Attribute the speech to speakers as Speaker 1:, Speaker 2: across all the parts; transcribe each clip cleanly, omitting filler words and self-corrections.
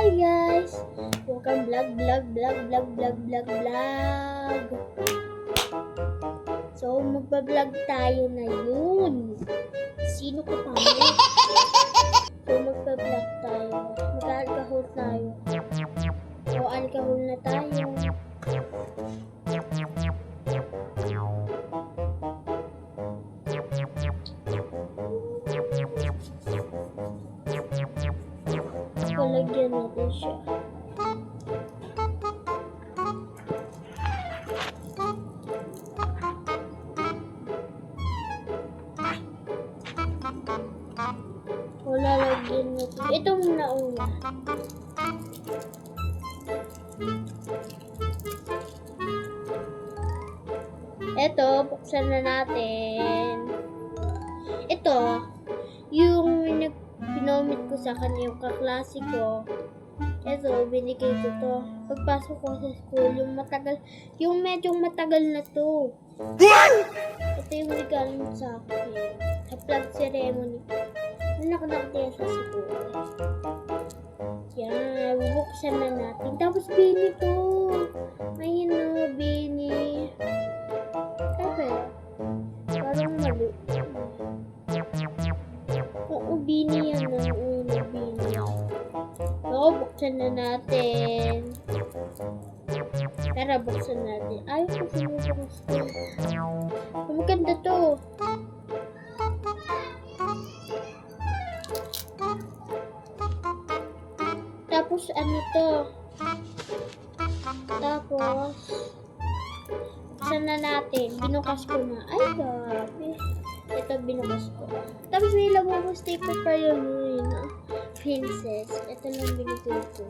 Speaker 1: Hi guys! Welcome vlog. So, magpa-vlog tayo na yun. Sino ka pa mo? So, magpa-vlog tayo. Mag-alcohol tayo. So, alcohol na tayo. Palagyan natin siya. Lalagyan natin. Ito muna una. Ito, buksan na natin. Ito, yung pinomit ko sa kanya, yung kaklase ko. Ito, binigay ko to. Pagpasok ko sa school, yung medyo matagal na to. Ito yung regalo mo sa akin. Sa flag ceremony. Nakakatawa sa school. Yan, bubuksan na natin. Tapos bini to. Ayun o, bini. Kaya, parang mali. Oo, bini yan o. Una, bini. Oo, buksan na natin. Tara, buksan natin. Ayaw ko sinubuksan. Maganda to. Tapos ano to? Tapos buksan na natin. Binukas ko na. Ay, grabe. Ito binukas ko. Tapos may lababo sticker pa yun. Princess. Ito lang binigay ko.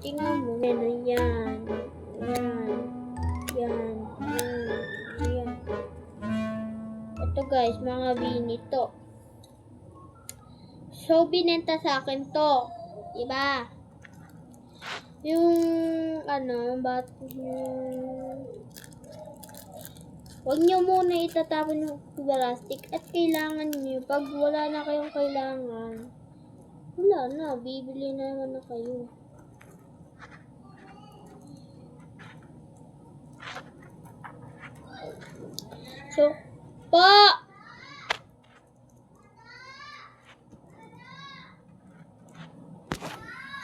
Speaker 1: Tingnan mo. Yan. Yan. Ito guys, mga bini to. So, binenta sa akin to. Diba? Yung, huwag nyo muna itatapon yung plastic at kailangan nyo, pag wala na kayong kailangan, wala na, bibili na naman na kayo. So,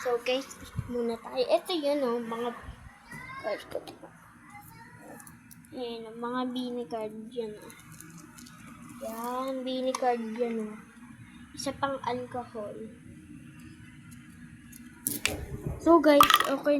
Speaker 1: So guys, muna tayo. Ito yun mga card ko. Ayan, mga bini card dyan Yan, bini card dyan Isa pang alcohol. So guys, okay na.